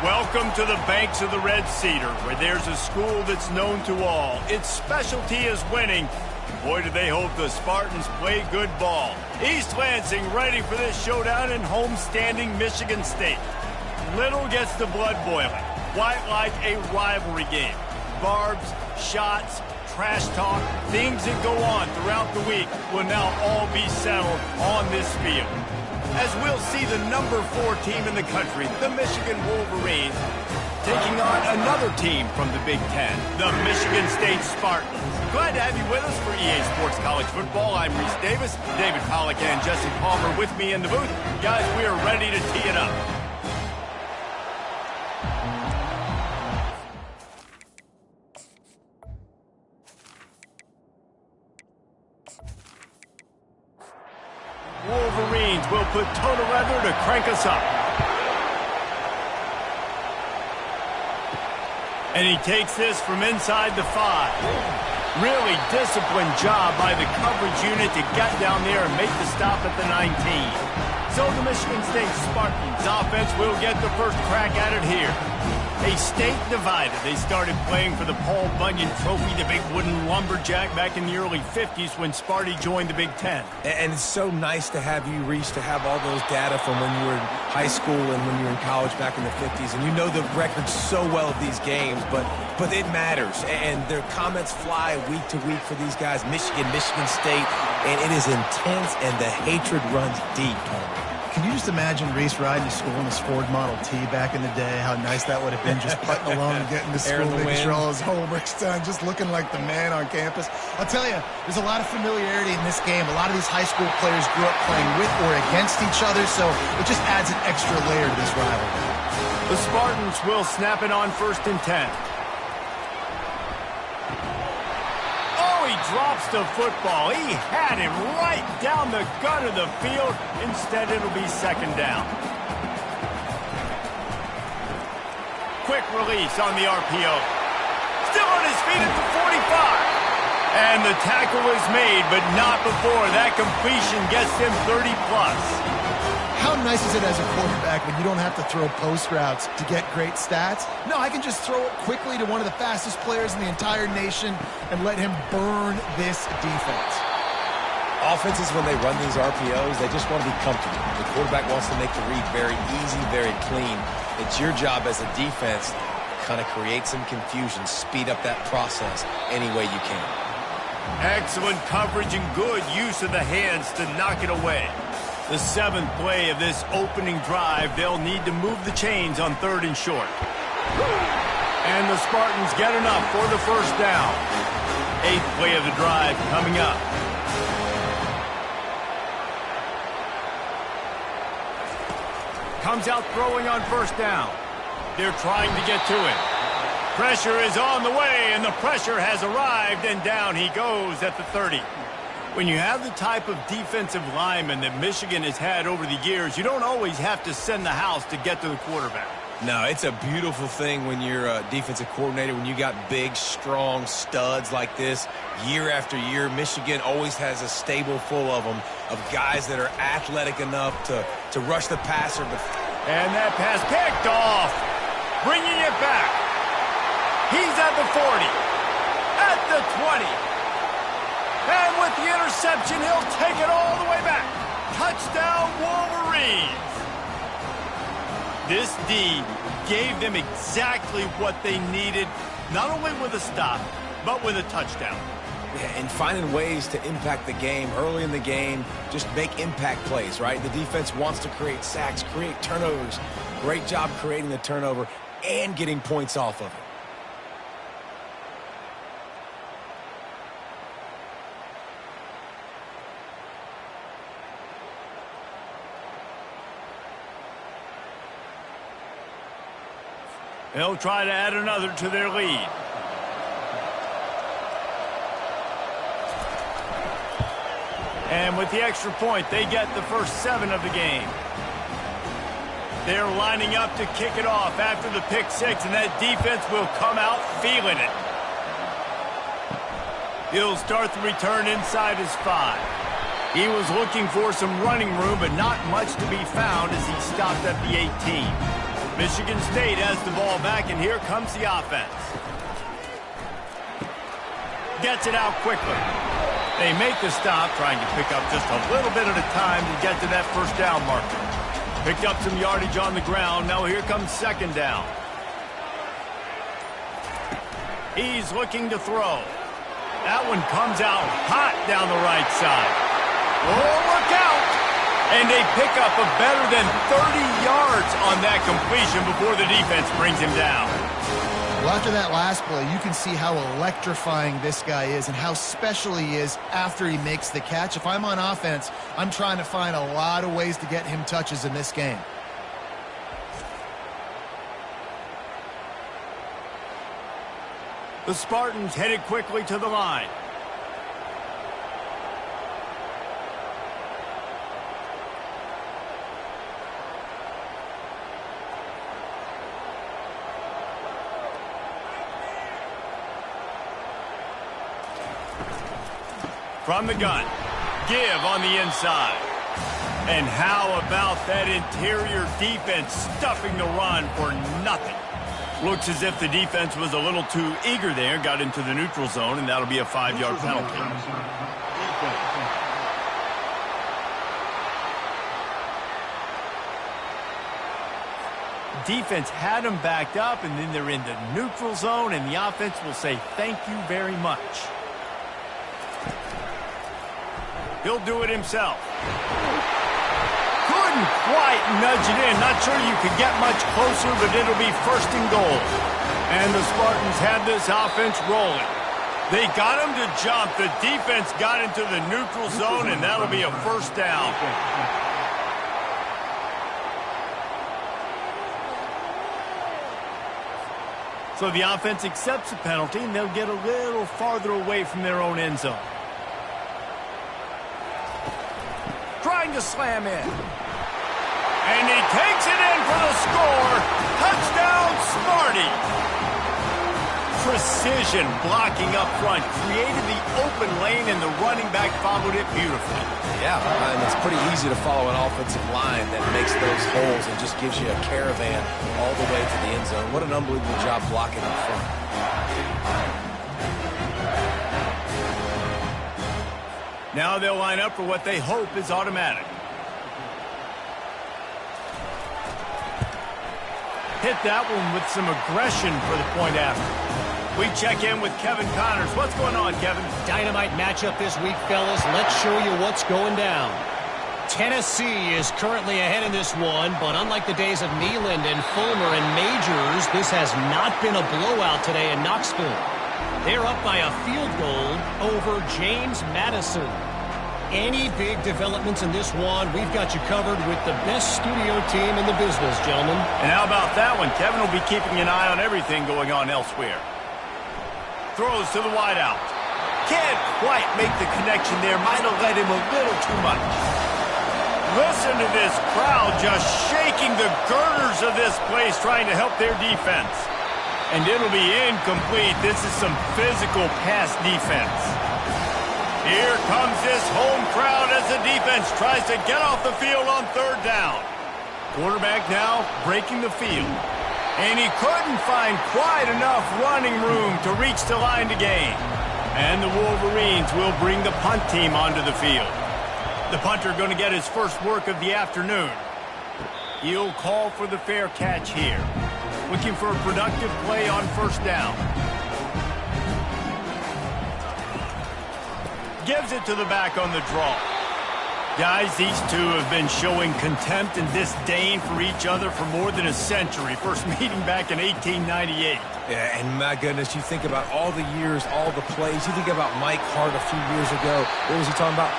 Welcome to the banks of the Red Cedar, where there's a school that's known to all. Its specialty is winning. And boy, do they hope the Spartans play good ball. East Lansing ready for this showdown in homestanding Michigan State. Little gets the blood boiling. Quite like a rivalry game. Barbs, shots, trash talk, things that go on throughout the week will now all be settled on this field. As we'll see the number 4 team in the country, the Michigan Wolverines, taking on another team from the Big Ten, the Michigan State Spartans. Glad to have you with us for EA Sports College Football. I'm Reese Davis, David Pollack and Jesse Palmer with me in the booth. Guys, we are ready to tee it up. Wolverines will put toe to leather to crank us up. And he takes this from inside the 5. Really disciplined job by the coverage unit to get down there and make the stop at the 19. So the Michigan State Spartans offense will get the first crack at it here. A state divided. They started playing for the Paul Bunyan Trophy, the big wooden lumberjack, back in the early 50s when Sparty joined the Big Ten. And it's so nice to have you, Reese, to have all those data from when you were in high school and when you were in college back in the 50s. And you know the records so well of these games, but it matters. And their comments fly week to week for these guys, Michigan State, and it is intense and the hatred runs deep. Can you just imagine Reese riding to school in his Ford Model T back in the day? How nice that would have been, just putting along and getting to school, making sure all his homework's done, just looking like the man on campus. I'll tell you, there's a lot of familiarity in this game. A lot of these high school players grew up playing with or against each other, so it just adds an extra layer to this rivalry. The Spartans will snap it on 1st and 10. He drops the football. He had him right down the gut of the field. Instead, it'll be 2nd down. Quick release on the RPO. Still on his feet at the 45. And the tackle is made, but not before that completion gets him 30+. How nice is it as a quarterback when you don't have to throw post routes to get great stats? No, I can just throw it quickly to one of the fastest players in the entire nation and let him burn this defense. Offenses, when they run these RPOs, they just want to be comfortable. The quarterback wants to make the read very easy, very clean. It's your job as a defense to kind of create some confusion, speed up that process any way you can. Excellent coverage and good use of the hands to knock it away. The 7th play of this opening drive, they'll need to move the chains on 3rd and short. And the Spartans get enough for the 1st down. 8th play of the drive coming up. Comes out throwing on 1st down. They're trying to get to it. Pressure is on the way, and the pressure has arrived, and down he goes at the 30. When you have the type of defensive lineman that Michigan has had over the years, you don't always have to send the house to get to the quarterback. No, it's a beautiful thing when you're a defensive coordinator, when you got big, strong studs like this. Year after year, Michigan always has a stable full of them, of guys that are athletic enough to rush the passer. And that pass picked off, bringing it back. He's at the 40, at the 20. And with the interception, he'll take it all the way back. Touchdown, Wolverines. This D gave them exactly what they needed, not only with a stop, but with a touchdown. Yeah, and finding ways to impact the game early in the game, just make impact plays, right? The defense wants to create sacks, create turnovers. Great job creating the turnover and getting points off of it. They'll try to add another to their lead. And with the extra point, they get the first 7 of the game. They're lining up to kick it off after the pick 6, and that defense will come out feeling it. He'll start the return inside his 5. He was looking for some running room, but not much to be found as he stopped at the 18. Michigan State has the ball back, and here comes the offense. Gets it out quickly. They make the stop, trying to pick up just a little bit at a time to get to that first down marker. Picked up some yardage on the ground. Now here comes second down. He's looking to throw. That one comes out hot down the right side. Oh, look out! And they pick up a better than 30 yards on that completion before the defense brings him down. Well, after that last play, you can see how electrifying this guy is and how special he is after he makes the catch. If I'm on offense, I'm trying to find a lot of ways to get him touches in this game. The Spartans headed quickly to the line. From the gun, give on the inside. And how about that interior defense stuffing the run for nothing? Looks as if the defense was a little too eager there, got into the neutral zone, and that'll be a 5-yard penalty. Defense had them backed up, and then they're in the neutral zone, and the offense will say thank you very much. He'll do it himself. Couldn't quite nudge it in. Not sure you could get much closer, but it'll be first and goal. And the Spartans had this offense rolling. They got him to jump. The defense got into the neutral zone, and that'll be a first down. So the offense accepts the penalty, and they'll get a little farther away from their own end zone. Trying to slam in. And he takes it in for the score. Touchdown, Sparty. Precision blocking up front. Created the open lane, and the running back followed it beautifully. Yeah, and it's pretty easy to follow an offensive line that makes those holes and just gives you a caravan all the way to the end zone. What an unbelievable job blocking up front. Now they'll line up for what they hope is automatic. Hit that one with some aggression for the point after. We check in with Kevin Connors. What's going on, Kevin? Dynamite matchup this week, fellas. Let's show you what's going down. Tennessee is currently ahead in this one, but unlike the days of Neyland and Fulmer and Majors, this has not been a blowout today in Knoxville. They're up by a field goal over James Madison. Any big developments in this one, we've got you covered with the best studio team in the business, gentlemen. And how about that one? Kevin will be keeping an eye on everything going on elsewhere. Throws to the wideout. Can't quite make the connection there. Might have led him a little too much. Listen to this crowd just shaking the girders of this place, trying to help their defense. And it'll be incomplete. This is some physical pass defense. Here comes this home crowd as the defense tries to get off the field on third down. Quarterback now breaking the field. And he couldn't find quite enough running room to reach the line to gain. And the Wolverines will bring the punt team onto the field. The punter going to get his first work of the afternoon. He'll call for the fair catch here. Looking for a productive play on first down. Gives it to the back on the draw. Guys, these two have been showing contempt and disdain for each other for more than a century. First meeting back in 1898. Yeah, and my goodness, you think about all the years, all the plays. You think about Mike Hart a few years ago. What was he talking about?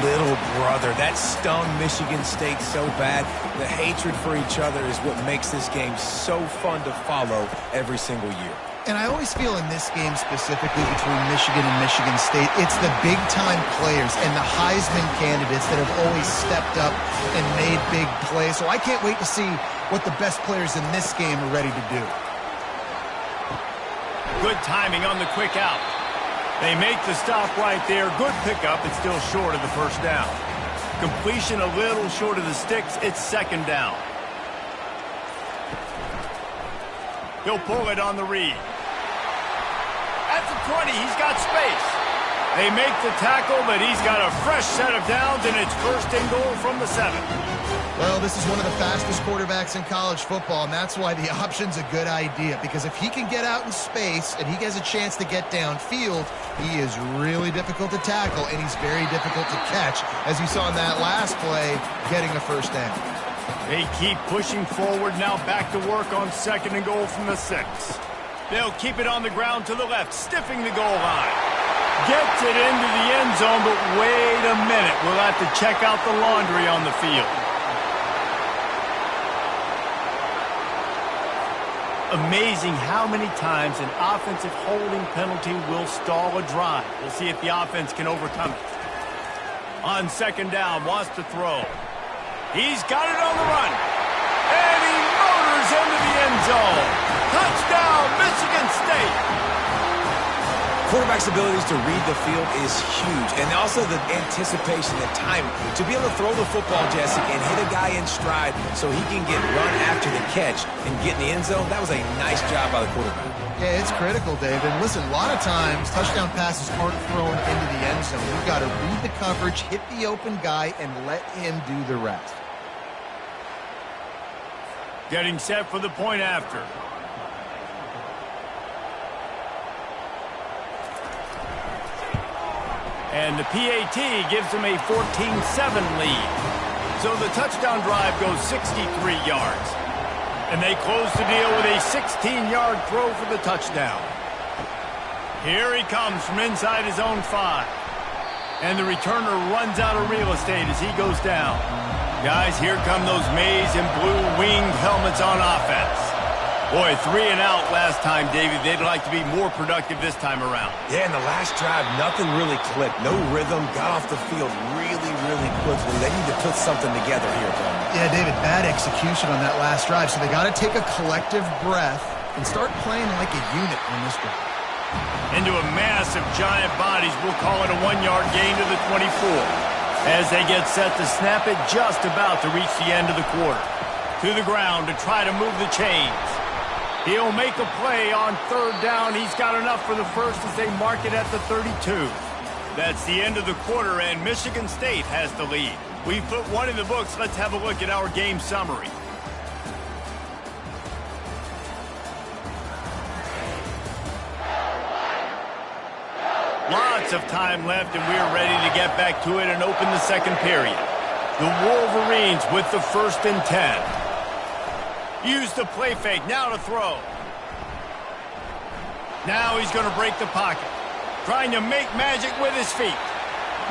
Little brother. That stung Michigan State so bad. The hatred for each other is what makes this game so fun to follow every single year. And I always feel in this game specifically between Michigan and Michigan State, it's the big-time players and the Heisman candidates that have always stepped up and made big plays. So I can't wait to see what the best players in this game are ready to do. Good timing on the quick out. They make the stop right there. Good pickup. It's still short of the first down. Completion a little short of the sticks. It's second down. He'll pull it on the read. At the 20, he's got space. They make the tackle, but he's got a fresh set of downs, and it's first and goal from the 7. Well, this is one of the fastest quarterbacks in college football, and that's why the option's a good idea. Because if he can get out in space and he has a chance to get downfield, he is really difficult to tackle, and he's very difficult to catch, as you saw in that last play, getting a first down. They keep pushing forward, now back to work on second and goal from the 6. They'll keep it on the ground to the left, stiffing the goal line. Gets it into the end zone, but wait a minute. We'll have to check out the laundry on the field. Amazing how many times an offensive holding penalty will stall a drive. We'll see if the offense can overcome it. On second down, wants to throw. He's got it on the run. And he motors into the end zone. Touchdown, Michigan State. Quarterback's abilities to read the field is huge, and also the anticipation, the timing. To be able to throw the football, Jesse, and hit a guy in stride so he can get run after the catch and get in the end zone, that was a nice job by the quarterback. Yeah, it's critical, Dave. And listen, a lot of times touchdown passes aren't thrown into the end zone. You've got to read the coverage, hit the open guy, and let him do the rest. Getting set for the point after. And the PAT gives them a 14-7 lead. So the touchdown drive goes 63 yards. And they close the deal with a 16-yard throw for the touchdown. Here he comes from inside his own 5. And the returner runs out of real estate as he goes down. Guys, here come those maize and blue winged helmets on offense. Boy, 3 and out last time, David. They'd like to be more productive this time around. Yeah, in the last drive, nothing really clicked. No rhythm, got off the field really quickly. They need to put something together here, bro. Yeah, David, bad execution on that last drive. So they got to take a collective breath and start playing like a unit on this drive. Into a mass of giant bodies. We'll call it a 1-yard gain to the 24. As they get set to snap it, just about to reach the end of the quarter. To the ground to try to move the chains. He'll make a play on third down. He's got enough for the first as they mark it at the 32. That's the end of the quarter, and Michigan State has the lead. We've put one in the books. Let's have a look at our game summary. Lots of time left, and we're ready to get back to it and open the second period. The Wolverines with the 1st and 10. Use the play fake, now to throw. Now he's going to break the pocket. Trying to make magic with his feet.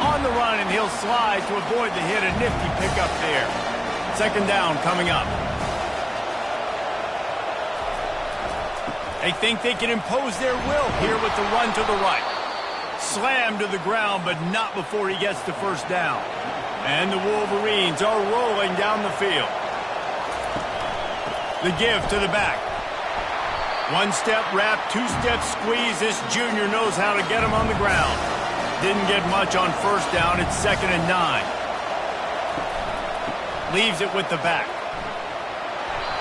On the run, and he'll slide to avoid the hit. A nifty pickup there. Second down coming up. They think they can impose their will here with the run to the right. Slammed to the ground, but not before he gets the first down. And the Wolverines are rolling down the field. The give to the back. 1-step wrap, 2-step squeeze. This junior knows how to get him on the ground. Didn't get much on first down. It's 2nd and 9. Leaves it with the back.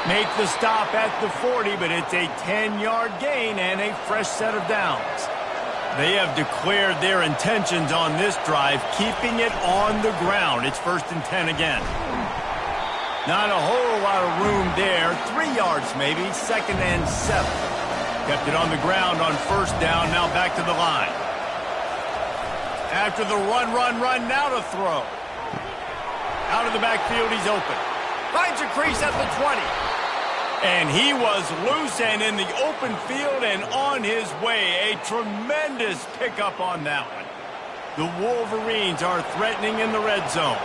Make the stop at the 40, but it's a 10-yard gain and a fresh set of downs. They have declared their intentions on this drive, keeping it on the ground. It's 1st and 10 again. Not a whole lot of room there. 3 yards maybe. 2nd and 7. Kept it on the ground on first down. Now back to the line. After the run, now to throw. Out of the backfield, he's open. Finds a crease at the 20. And he was loose and in the open field and on his way. A tremendous pickup on that one. The Wolverines are threatening in the red zone.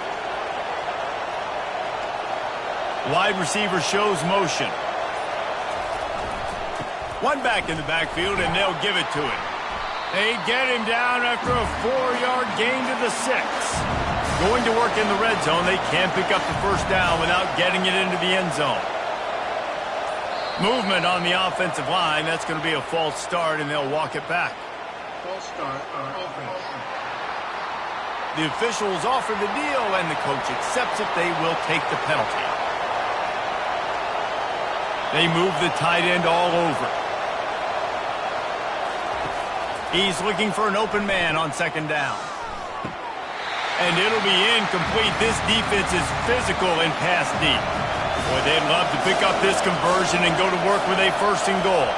Wide receiver shows motion. One back in the backfield, and they'll give it to him. They get him down after a 4-yard gain to the 6. Going to work in the red zone. They can't pick up the first down without getting it into the end zone. Movement on the offensive line. That's going to be a false start, and they'll walk it back. False start on offense. The officials offer the deal, and the coach accepts it. They will take the penalty. They move the tight end all over. He's looking for an open man on second down. And it'll be incomplete. This defense is physical and pass deep. Boy, they'd love to pick up this conversion and go to work with a first and goal.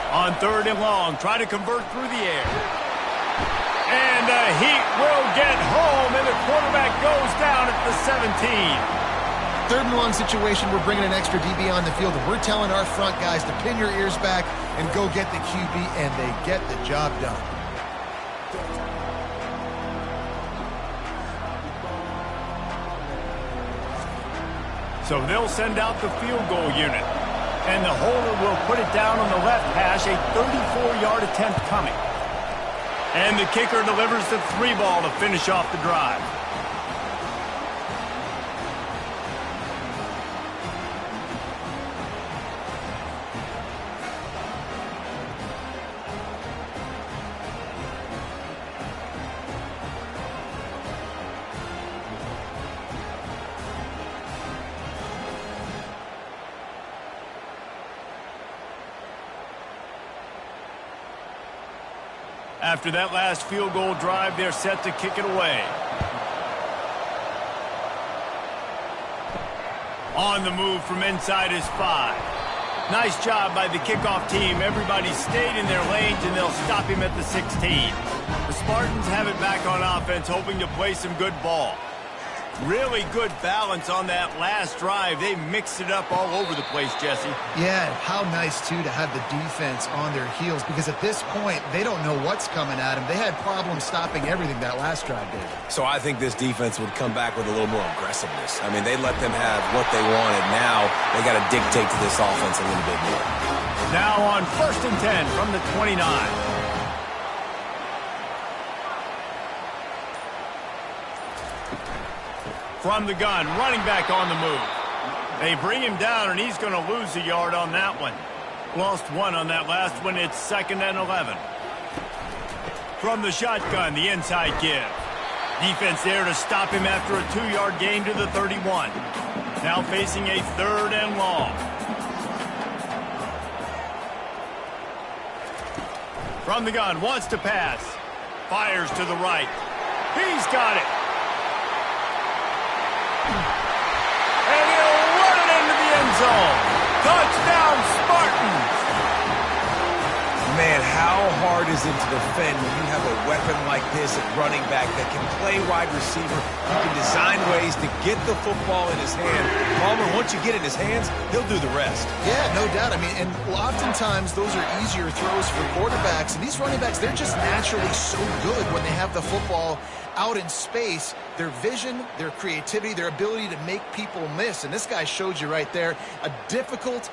On third and long, try to convert through the air. And the Heat will get home, and the quarterback goes down at the 17. Third and long situation, we're bringing an extra DB on the field, and we're telling our front guys to pin your ears back and go get the QB, and they get the job done. So they'll send out the field goal unit. And the holder will put it down on the left hash, a 34-yard attempt coming. And the kicker delivers the 3 ball to finish off the drive. After that last field goal drive, they're set to kick it away. On the move from inside is 5. Nice job by the kickoff team. Everybody stayed in their lanes, and they'll stop him at the 16. The Spartans have it back on offense, hoping to play some good ball. Really good balance on that last drive. They mixed it up all over the place, Jesse. Yeah, how nice, too, to have the defense on their heels, because at this point, they don't know what's coming at them. They had problems stopping everything that last drive did. So I think this defense would come back with a little more aggressiveness. I mean, they let them have what they wanted. Now they got to dictate to this offense a little bit more. Now on 1st and 10 from the 29. From the gun, running back on the move. They bring him down, and he's going to lose a yard on that one. Lost 1 on that last one. It's 2nd and 11. From the shotgun, the inside give. Defense there to stop him after a 2-yard gain to the 31. Now facing a 3rd and long. From the gun, wants to pass. Fires to the right. He's got it. And he'll run it into the end zone. Touchdown, Spartans! Man, how hard is it to defend when you have a weapon like this at running back that can play wide receiver? You can design ways to get the football in his hand. Palmer, once you get it in his hands, he'll do the rest. Yeah, no doubt. I mean, and oftentimes those are easier throws for quarterbacks. And these running backs, they're just naturally so good when they have the football out in space. Their vision, their creativity, their ability to make people miss. And this guy showed you right there, a difficult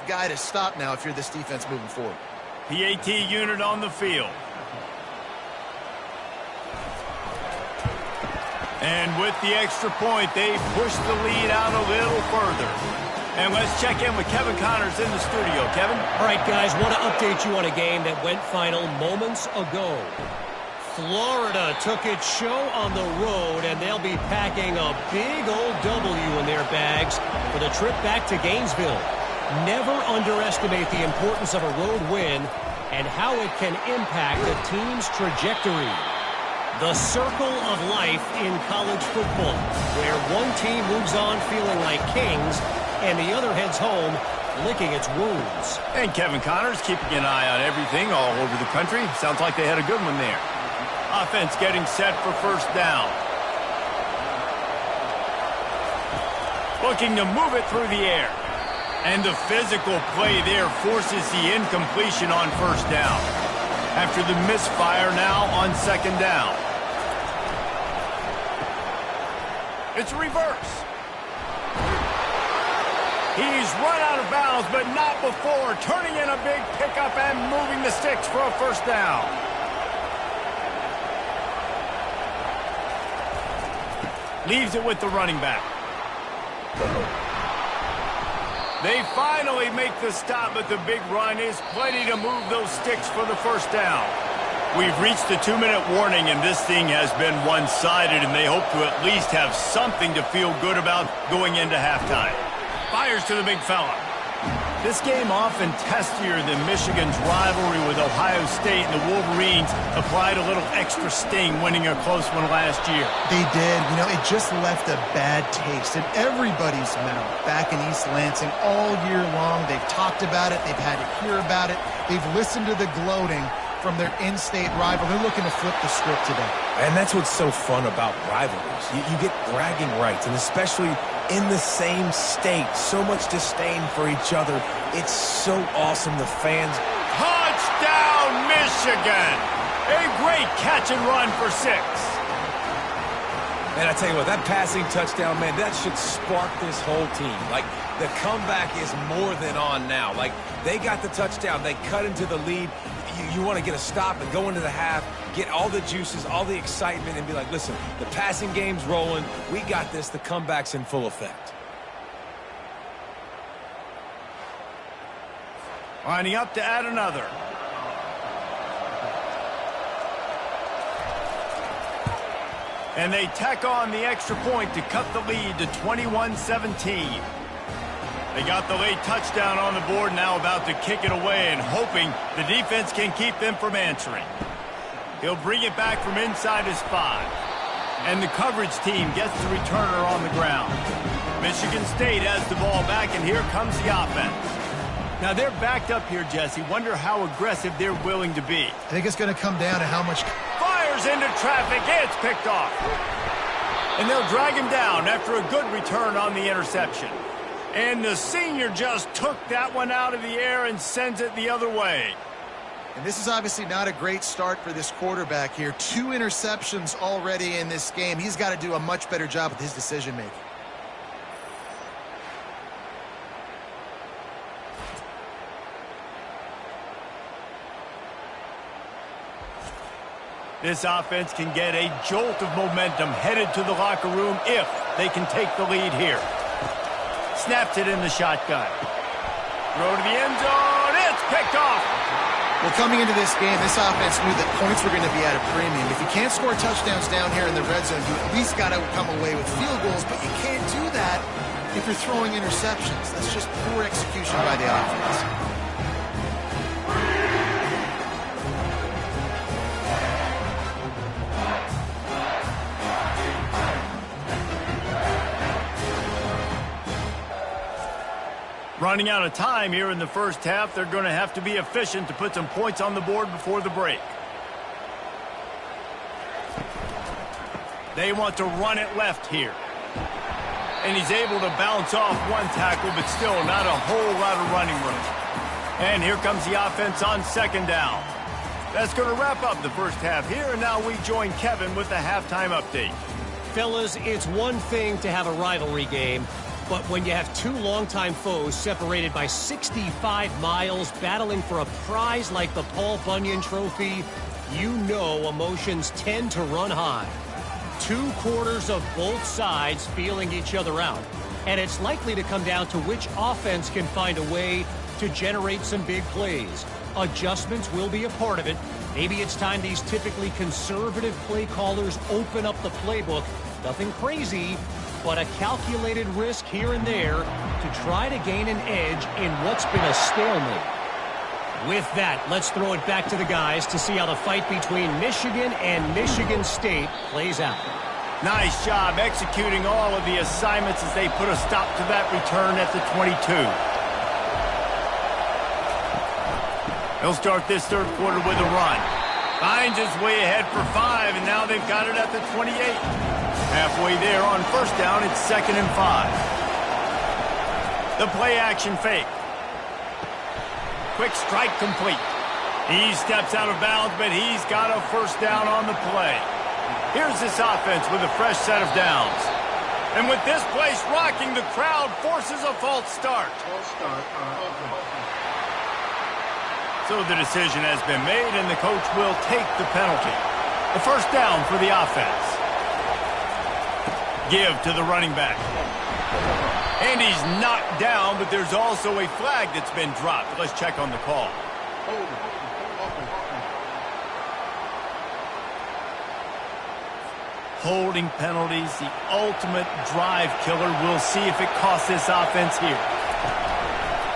guy to stop now if you're this defense moving forward. PAT unit on the field. And with the extra point, they push the lead out a little further. And let's check in with Kevin Connors in the studio. Kevin? All right, guys, want to update you on a game that went final moments ago. Florida took its show on the road, and they'll be packing a big old W in their bags for the trip back to Gainesville. Never underestimate the importance of a road win and how it can impact a team's trajectory. The circle of life in college football, where one team moves on feeling like kings and the other heads home licking its wounds. And Kevin Connors keeping an eye on everything all over the country. Sounds like they had a good one there. Offense getting set for first down. Looking to move it through the air. And the physical play there forces the incompletion on first down. After the misfire now on second down. It's a reverse. He's run out of bounds, but not before. Turning in a big pickup and moving the sticks for a first down. Leaves it with the running back. They finally make the stop, but the big run is plenty to move those sticks for the first down. We've reached the 2-minute warning, and this thing has been one-sided, and they hope to at least have something to feel good about going into halftime. Fires to the big fella. This game often testier than Michigan's rivalry with Ohio State, and the Wolverines applied a little extra sting winning a close one last year. They did. You know, it just left a bad taste in everybody's mouth back in East Lansing all year long. They've talked about it. They've had to hear about it. They've listened to the gloating from their in-state rival. They're looking to flip the script today. And that's what's so fun about rivalries. You get bragging rights, and especially in the same state, so much disdain for each other. It's so awesome. The fans. Touchdown, Michigan! A great catch and run for 6. And I tell you what, that passing touchdown, man, that should spark this whole team. Like, the comeback is more than on now. Like, they got the touchdown. They cut into the lead. You want to get a stop and go into the half, get all the juices, all the excitement, and be like, listen, the passing game's rolling. We got this. The comeback's in full effect. Lining up to add another. And they tack on the extra point to cut the lead to 21-17. They got the late touchdown on the board, now about to kick it away and hoping the defense can keep them from answering. He'll bring it back from inside his 5. And the coverage team gets the returner on the ground. Michigan State has the ball back, and here comes the offense. Now they're backed up here, Jesse. Wonder how aggressive they're willing to be. I think it's going to come down to how much... Fires into traffic. It's picked off. And they'll drag him down after a good return on the interception. And the senior just took that one out of the air and sends it the other way. And this is obviously not a great start for this quarterback here. 2 interceptions already in this game. He's got to do a much better job with his decision-making. This offense can get a jolt of momentum headed to the locker room if they can take the lead here. Snaps it in the shotgun. Throw to the end zone. It's picked off. Well, coming into this game, this offense knew that points were going to be at a premium. If you can't score touchdowns down here in the red zone, you at least got to come away with field goals, but you can't do that if you're throwing interceptions. That's just poor execution by the offense. Running out of time here in the first half. They're going to have to be efficient to put some points on the board before the break. They want to run it left here. And he's able to bounce off one tackle, but still not a whole lot of running room. And here comes the offense on second down. That's going to wrap up the first half here, and now we join Kevin with the halftime update. Fellas, it's one thing to have a rivalry game, but when you have 2 longtime foes separated by 65 miles battling for a prize like the Paul Bunyan Trophy, you know emotions tend to run high. 2 quarters of both sides feeling each other out. And it's likely to come down to which offense can find a way to generate some big plays. Adjustments will be a part of it. Maybe it's time these typically conservative play callers open up the playbook. Nothing crazy, but a calculated risk here and there to try to gain an edge in what's been a stalemate. With that, let's throw it back to the guys to see how the fight between Michigan and Michigan State plays out. Nice job executing all of the assignments as they put a stop to that return at the 22. He'll start this third quarter with a run. Finds his way ahead for 5, and now they've got it at the 28. Halfway there on first down, it's 2nd and 5. The play action fake. Quick strike complete. He steps out of bounds, but he's got a first down on the play. Here's this offense with a fresh set of downs. And with this place rocking, the crowd forces a false start. False start on offense. So the decision has been made, and the coach will take the penalty. The first down for the offense. Give to the running back. And he's knocked down, but there's also a flag that's been dropped. Let's check on the call. Holding penalties, the ultimate drive killer. We'll see if it costs this offense here.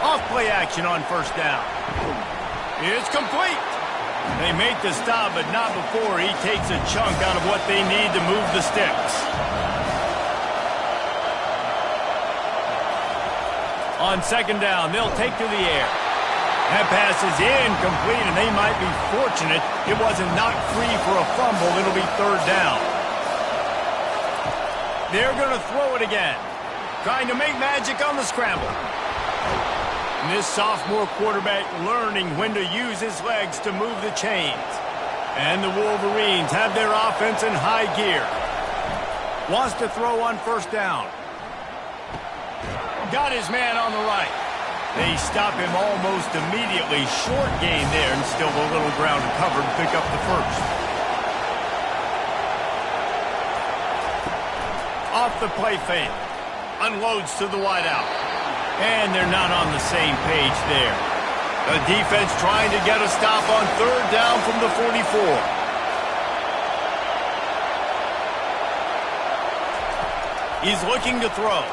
Off play action on first down. It's complete. They make the stop, but not before he takes a chunk out of what they need to move the sticks. On second down, they'll take to the air. That pass is incomplete, and they might be fortunate it wasn't knocked free for a fumble. It'll be third down. They're going to throw it again, trying to make magic on the scramble. And this sophomore quarterback learning when to use his legs to move the chains. And the Wolverines have their offense in high gear. Wants to throw on first down. Got his man on the right. They stop him almost immediately. Short gain there, and still a little ground to cover to pick up the first. Off the play fake. Unloads to the wideout. And they're not on the same page there. The defense trying to get a stop on third down from the 44. He's looking to throw.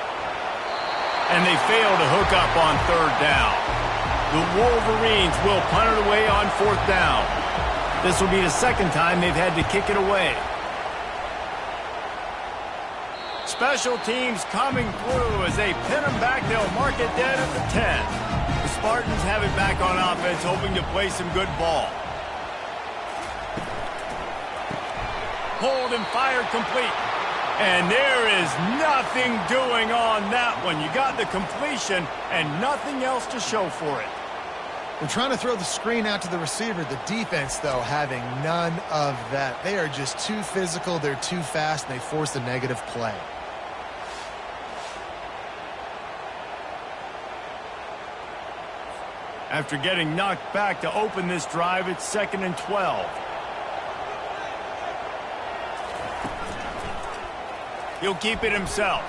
And they fail to hook up on third down. The Wolverines will punt it away on fourth down. This will be the second time they've had to kick it away. Special teams coming through as they pin them back. They'll mark it dead at the 10. The Spartans have it back on offense, hoping to play some good ball. Hold and fire complete. And there is nothing doing on that one. You got the completion and nothing else to show for it. They're trying to throw the screen out to the receiver. The defense, though, having none of that. They are just too physical. They're too fast, and they force a negative play. After getting knocked back to open this drive, it's 2nd and 12. He'll keep it himself.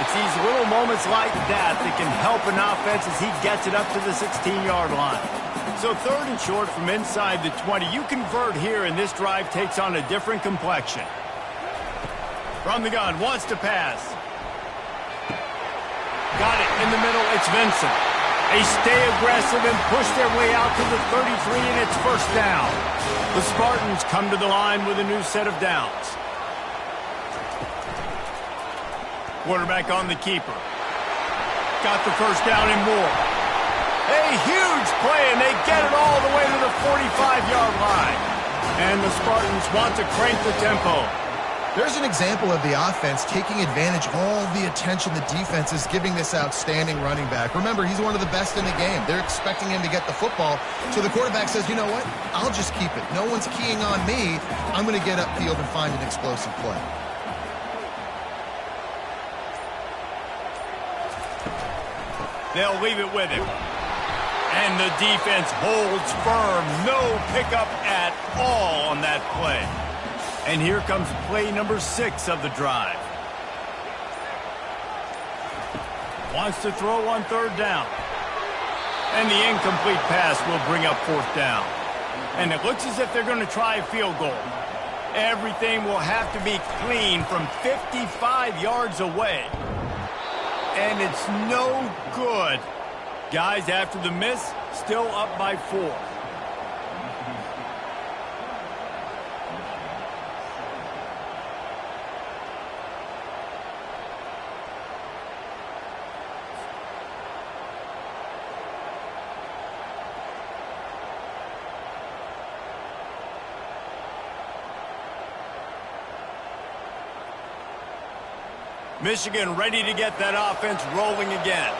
It's these little moments like that that can help an offense as he gets it up to the 16-yard line. So 3rd and short from inside the 20. You convert here, and this drive takes on a different complexion. From the gun, wants to pass. Got it in the middle. It's Vincent. They stay aggressive and push their way out to the 33, and it's first down. The Spartans come to the line with a new set of downs. Quarterback on the keeper. Got the first down and more. A huge play, and they get it all the way to the 45-yard line. And the Spartans want to crank the tempo. There's an example of the offense taking advantage of all the attention the defense is giving this outstanding running back. Remember, he's one of the best in the game. They're expecting him to get the football. So the quarterback says, you know what? I'll just keep it. No one's keying on me. I'm going to get upfield and find an explosive play. They'll leave it with him. And the defense holds firm. No pickup at all on that play. And here comes play number 6 of the drive. Wants to throw on third down. And the incomplete pass will bring up fourth down. And it looks as if they're going to try a field goal. Everything will have to be clean from 55 yards away. And it's no good. Guys, after the miss, still up by 4. Michigan ready to get that offense rolling again.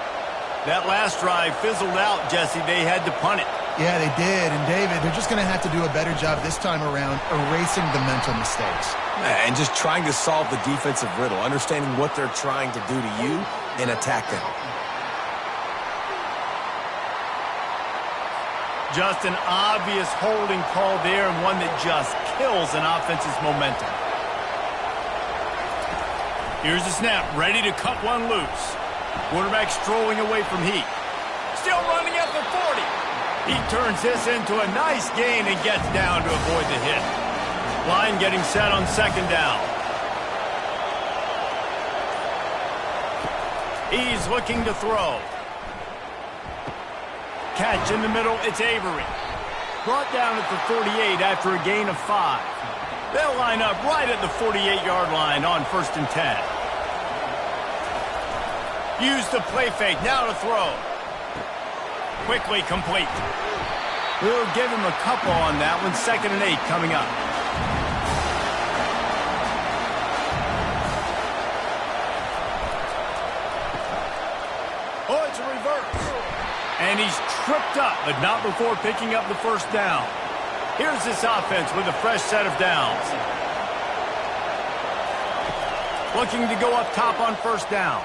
That last drive fizzled out, Jesse. They had to punt it. Yeah, they did. And, David, they're just going to have to do a better job this time around erasing the mental mistakes. And just trying to solve the defensive riddle, understanding what they're trying to do to you and attack them. Just an obvious holding call there, and one that just kills an offense's momentum. Here's the snap, ready to cut one loose. Quarterback strolling away from heat. Still running at the 40. He turns this into a nice gain and gets down to avoid the hit. Line getting set on second down. He's looking to throw. Catch in the middle, it's Avery. Brought down at the 48 after a gain of 5. They'll line up right at the 48-yard line on 1st and 10. Use the play fake, now to throw. Quickly complete. We'll give him a couple on that one. 2nd and 8 coming up. Oh, it's a reverse. And he's tripped up, but not before picking up the 1st down. Here's this offense with a fresh set of downs. Looking to go up top on 1st down.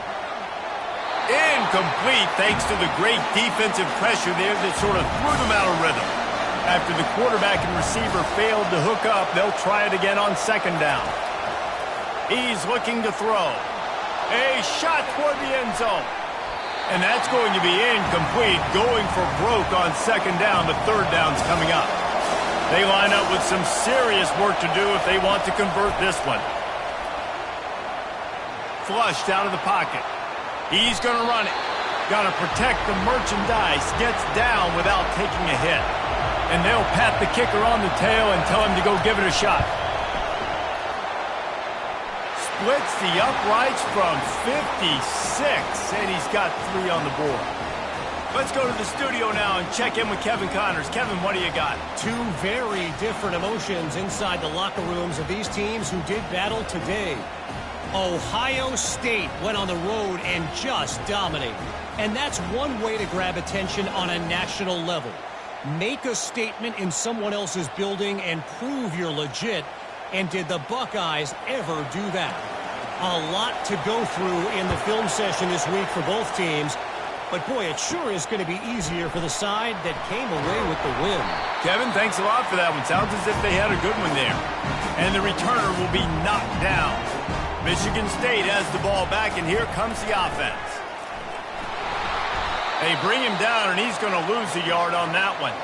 Incomplete thanks to the great defensive pressure there that sort of threw them out of rhythm. After the quarterback and receiver failed to hook up, they'll try it again on 2nd down. He's looking to throw. A shot toward the end zone. And that's going to be incomplete, going for broke on 2nd down. The 3rd down's coming up. They line up with some serious work to do if they want to convert this one. Flushed out of the pocket. He's going to run it. Got to protect the merchandise. Gets down without taking a hit. And they'll pat the kicker on the tail and tell him to go give it a shot. Splits the uprights from 56, and he's got 3 on the board. Let's go to the studio now and check in with Kevin Connors. Kevin, what do you got? 2 very different emotions inside the locker rooms of these teams who did battle today. Ohio State went on the road and just dominated. And that's one way to grab attention on a national level. Make a statement in someone else's building and prove you're legit. And did the Buckeyes ever do that? A lot to go through in the film session this week for both teams. But boy, it sure is going to be easier for the side that came away with the win. Kevin, thanks a lot for that one. Sounds as if they had a good one there. And the returner will be knocked down. Michigan State has the ball back, and here comes the offense. They bring him down, and he's going to lose a yard on that one.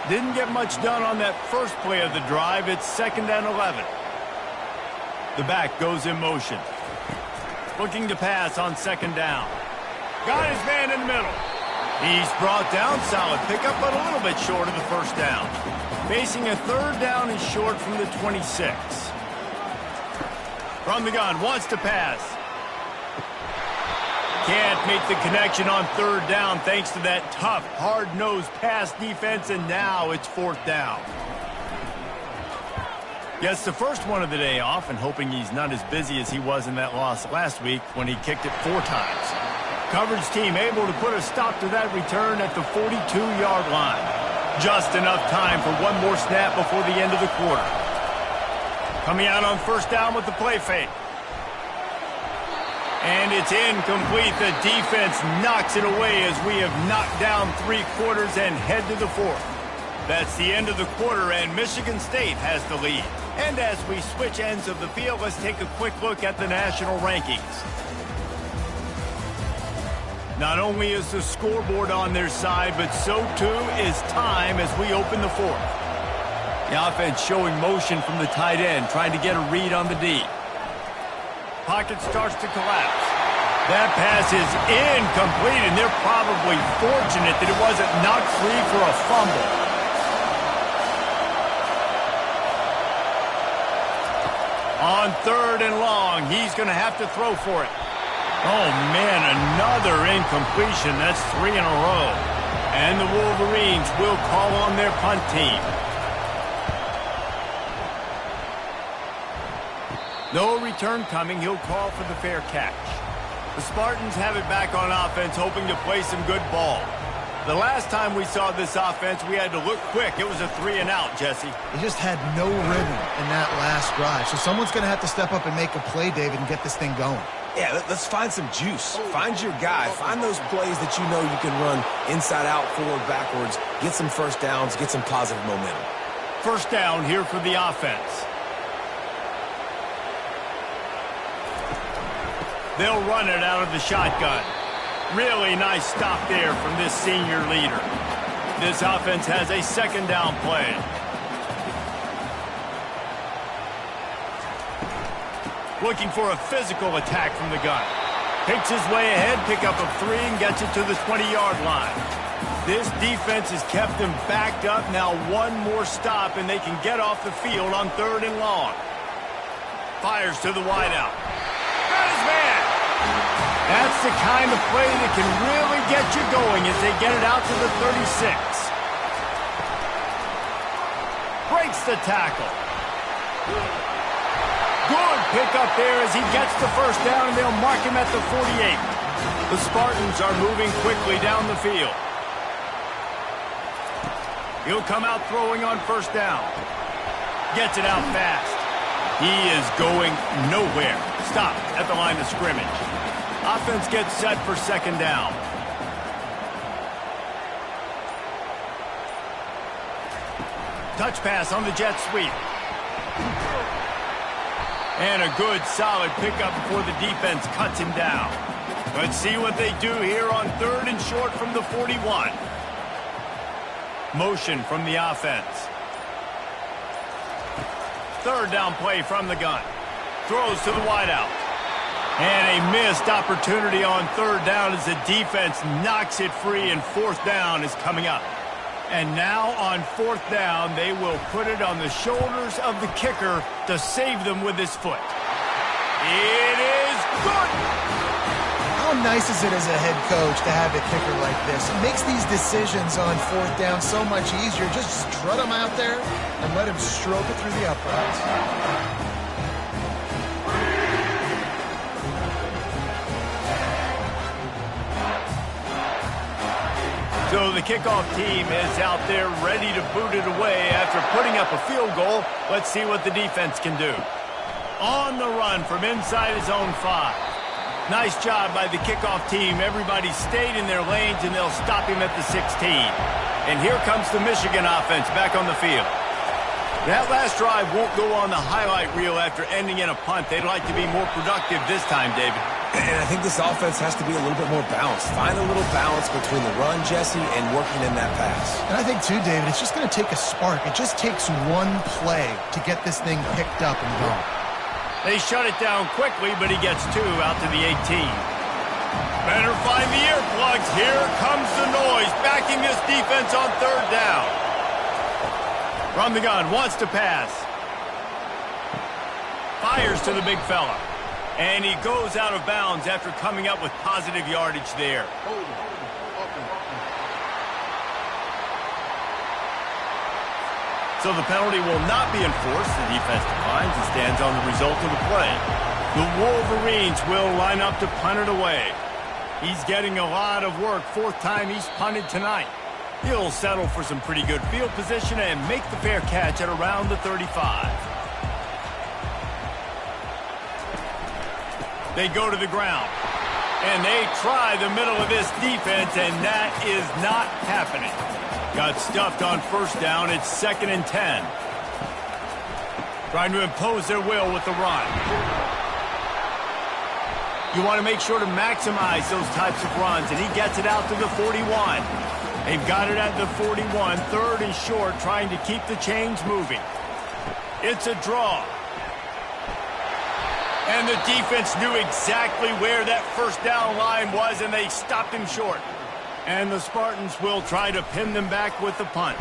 Didn't get much done on that first play of the drive. It's 2nd and 11. The back goes in motion. Looking to pass on 2nd down. Got his man in the middle. He's brought down. Solid pickup, but a little bit short of the 1st down. Facing a 3rd down and short from the 26. From the gun, wants to pass. Can't make the connection on 3rd down thanks to that tough, hard-nosed pass defense, and now it's 4th down. Gets the first one of the day off, and hoping he's not as busy as he was in that loss last week when he kicked it 4 times. Coverage team able to put a stop to that return at the 42-yard line. Just enough time for one more snap before the end of the quarter. Coming out on 1st down with the play fake. And it's incomplete. The defense knocks it away as we have knocked down 3 quarters and head to the 4th. That's the end of the quarter, and Michigan State has the lead. And as we switch ends of the field, let's take a quick look at the national rankings. Not only is the scoreboard on their side, but so too is time as we open the 4th. The offense showing motion from the tight end, trying to get a read on the D. Pocket starts to collapse. That pass is incomplete, and they're probably fortunate that it wasn't knocked free for a fumble. On 3rd and long, he's going to have to throw for it. Oh, man, another incompletion. That's 3 in a row. And the Wolverines will call on their punt team. No return coming. He'll call for the fair catch. The Spartans have it back on offense, hoping to play some good ball. The last time we saw this offense, we had to look quick. It was a 3-and-out, Jesse. They just had no rhythm in that last drive. So someone's going to have to step up and make a play, David, and get this thing going. Yeah, let's find some juice. Find your guy. Find those plays that you know you can run inside out, forward, backwards. Get some 1st downs. Get some positive momentum. 1st down here for the offense. They'll run it out of the shotgun. Really nice stop there from this senior leader. This offense has a 2nd down play. Looking for a physical attack from the gun. Picks his way ahead, pick up of 3, and gets it to the 20-yard line. This defense has kept them backed up. Now one more stop, and they can get off the field on 3rd and long. Fires to the wideout. Got his man! That's the kind of play that can really get you going as they get it out to the 36. Breaks the tackle. Good pickup there as he gets the first down, and they'll mark him at the 48. The Spartans are moving quickly down the field. He'll come out throwing on 1st down. Gets it out fast. He is going nowhere. Stop at the line of scrimmage. Offense gets set for 2nd down. Touch pass on the jet sweep. And a good, solid pickup before the defense cuts him down. Let's see what they do here on 3rd and short from the 41. Motion from the offense. 3rd down play from the gun. Throws to the wideout. And a missed opportunity on 3rd down as the defense knocks it free, and 4th down is coming up. And now on 4th down, they will put it on the shoulders of the kicker to save them with his foot. It is good! How nice is it as a head coach to have a kicker like this? It makes these decisions on 4th down so much easier. Just strut him out there and let him stroke it through the uprights. So the kickoff team is out there ready to boot it away after putting up a field goal. Let's see what the defense can do. On the run from inside his own 5. Nice job by the kickoff team. Everybody stayed in their lanes, and they'll stop him at the 16. And here comes the Michigan offense back on the field. That last drive won't go on the highlight reel after ending in a punt. They'd like to be more productive this time, David. And I think this offense has to be a little bit more balanced. Find a little balance between the run, Jesse, and working in that pass. And I think, too, David, it's just going to take a spark. It just takes one play to get this thing picked up and going. They shut it down quickly, but he gets 2 out to the 18. Better find the earplugs. Here comes the noise, backing this defense on 3rd down. From the gun, wants to pass. Fires to the big fella. And he goes out of bounds after coming up with positive yardage there. So the penalty will not be enforced. The defense declines and stands on the result of the play. The Wolverines will line up to punt it away. He's getting a lot of work. 4th time he's punted tonight. He'll settle for some pretty good field position and make the fair catch at around the 35. They go to the ground. And they try the middle of this defense, and that is not happening. Got stuffed on 1st down. It's 2nd and 10. Trying to impose their will with the run. You want to make sure to maximize those types of runs, and he gets it out to the 41. They've got it at the 41, 3rd and short, trying to keep the chains moving. It's a draw. And the defense knew exactly where that 1st down line was, and they stopped him short. And the Spartans will try to pin them back with the punt.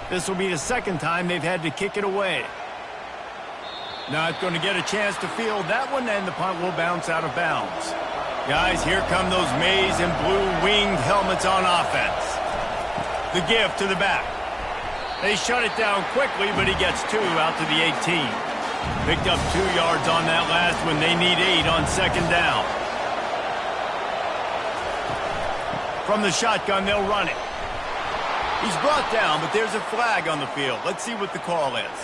This will be the 2nd time they've had to kick it away. Not going to get a chance to field that one, and the punt will bounce out of bounds. Guys, here come those maize and blue winged helmets on offense. The give to the back. They shut it down quickly, but he gets 2 out to the 18. Picked up 2 yards on that last one. They need 8 on 2nd down. From the shotgun, they'll run it. He's brought down, but there's a flag on the field. Let's see what the call is.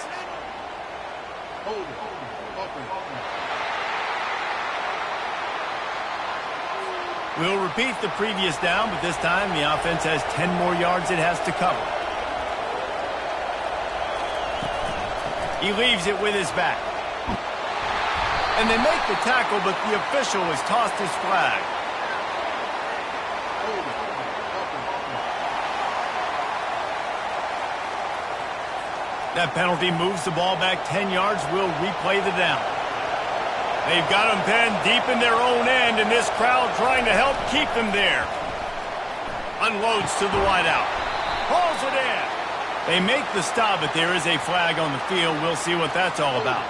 We'll repeat the previous down, but this time the offense has 10 more yards it has to cover. He leaves it with his back. And they make the tackle, but the official has tossed his flag. That penalty moves the ball back 10 yards. We'll replay the down. They've got them penned deep in their own end, and this crowd trying to help keep them there. Unloads to the wideout. Hauls it in. They make the stop, but there is a flag on the field. We'll see what that's all about.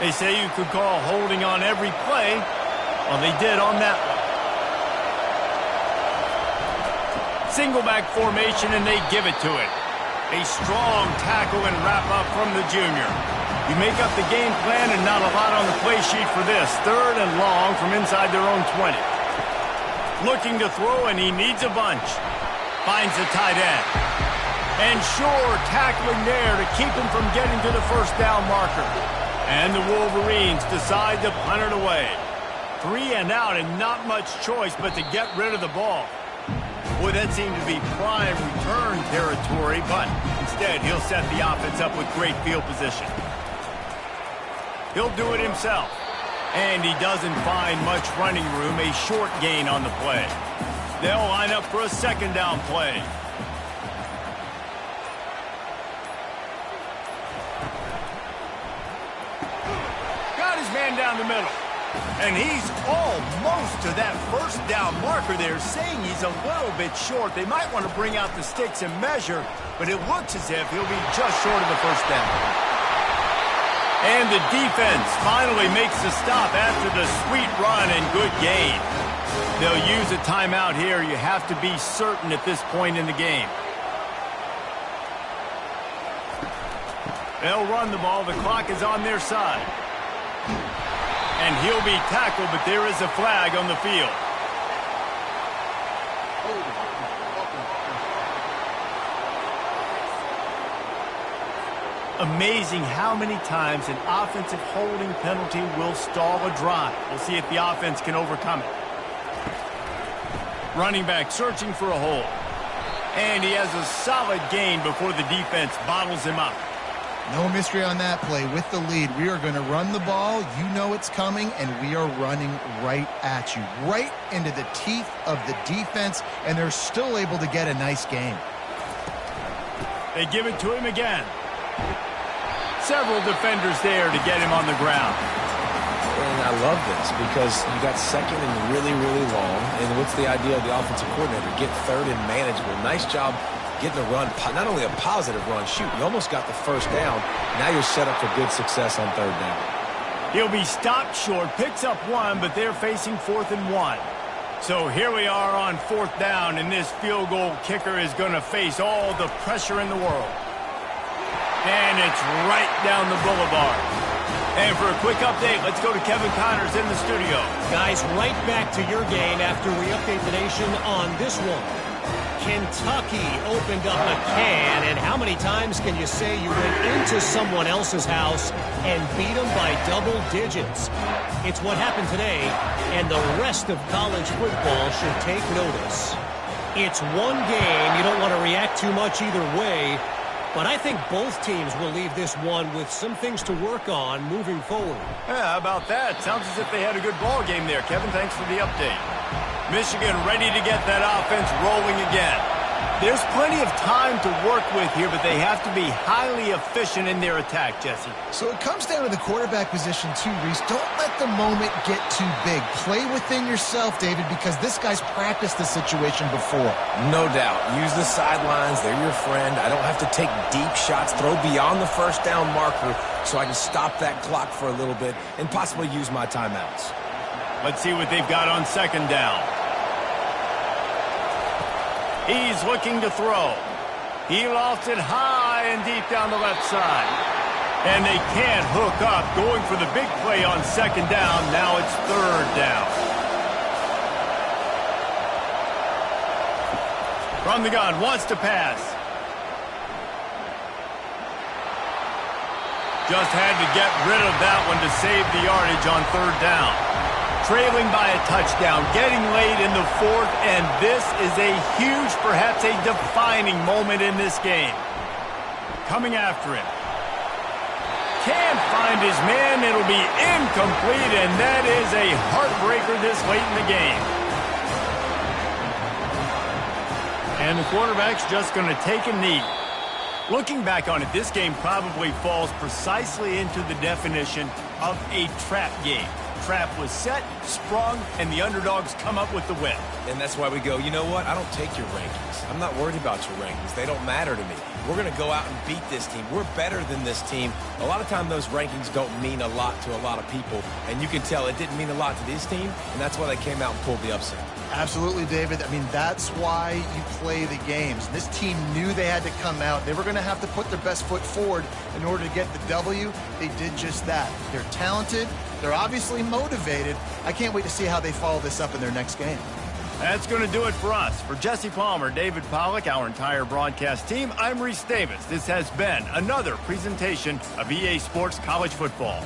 They say you could call holding on every play. Well, they did on that one. Single back formation, and they give it to it. A strong tackle and wrap up from the junior. You make up the game plan and not a lot on the play sheet for this. 3rd and long from inside their own 20. Looking to throw, and he needs a bunch. Finds the tight end. And sure, tackling there to keep him from getting to the first down marker. And the Wolverines decide to punt it away. 3 and out, and not much choice but to get rid of the ball. Boy, that seemed to be prime return territory, but instead he'll set the offense up with great field position. He'll do it himself. And he doesn't find much running room, a short gain on the play. They'll line up for a 2nd down play. Got his man down the middle. And he's almost to that first down marker there, saying he's a little bit short. They might want to bring out the sticks and measure, but it looks as if he'll be just short of the first down. And the defense finally makes the stop after the sweet run and good gain. They'll use a timeout here. You have to be certain at this point in the game. They'll run the ball. The clock is on their side. And he'll be tackled, but there is a flag on the field. Amazing how many times an offensive holding penalty will stall a drive. We'll see if the offense can overcome it. Running back searching for a hole. And he has a solid gain before the defense bottles him up. No mystery on that play. With the lead, we are going to run the ball. You know it's coming, and we are running right at you, right into the teeth of the defense, and they're still able to get a nice gain. They give it to him again. Several defenders there to get him on the ground. And I love this because you got 2nd and really, really long. And what's the idea of the offensive coordinator? Get 3rd and manageable. Nice job getting the run, not only a positive run, shoot, you almost got the first down. Now you're set up for good success on 3rd down. He'll be stopped short, picks up 1, but they're facing 4th and 1. So here we are on 4th down, and this field goal kicker is going to face all the pressure in the world. And it's right down the boulevard. And for a quick update, let's go to Kevin Connors in the studio. Guys, right back to your game after we update the nation on this one. Kentucky opened up a can, and how many times can you say you went into someone else's house and beat them by double digits? It's what happened today, and the rest of college football should take notice. It's one game. You don't want to react too much either way, but I think both teams will leave this one with some things to work on moving forward. Yeah, how about that? Sounds as if they had a good ball game there. Kevin, thanks for the update. Michigan ready to get that offense rolling again. There's plenty of time to work with here, but they have to be highly efficient in their attack, Jesse. So it comes down to the quarterback position too, Reese. Don't let the moment get too big. Play within yourself, David, because this guy's practiced this situation before. No doubt. Use the sidelines. They're your friend. I don't have to take deep shots, throw beyond the first down marker so I can stop that clock for a little bit and possibly use my timeouts. Let's see what they've got on 2nd down. He's looking to throw. He lofts it high and deep down the left side. And they can't hook up. Going for the big play on 2nd down. Now it's 3rd down. From the gun, wants to pass. Just had to get rid of that one to save the yardage on 3rd down. Trailing by a touchdown, getting late in the 4th, and this is a huge, perhaps a defining moment in this game. Coming after him. Can't find his man. It'll be incomplete, and that is a heartbreaker this late in the game. And the quarterback's just going to take a knee. Looking back on it, this game probably falls precisely into the definition of a trap game. Trap was set, sprung, and the underdogs come up with the win. And that's why we go, you know what? I don't take your rankings. I'm not worried about your rankings. They don't matter to me. We're going to go out and beat this team. We're better than this team. A lot of time those rankings don't mean a lot to a lot of people, and you can tell it didn't mean a lot to this team, and that's why they came out and pulled the upset. Absolutely, David. I mean, that's why you play the games. This team knew they had to come out. They were going to have to put their best foot forward in order to get the W. They did just that. They're talented. They're obviously motivated. I can't wait to see how they follow this up in their next game. That's going to do it for us. For Jesse Palmer, David Pollack, our entire broadcast team, I'm Reese Davis. This has been another presentation of EA Sports College Football.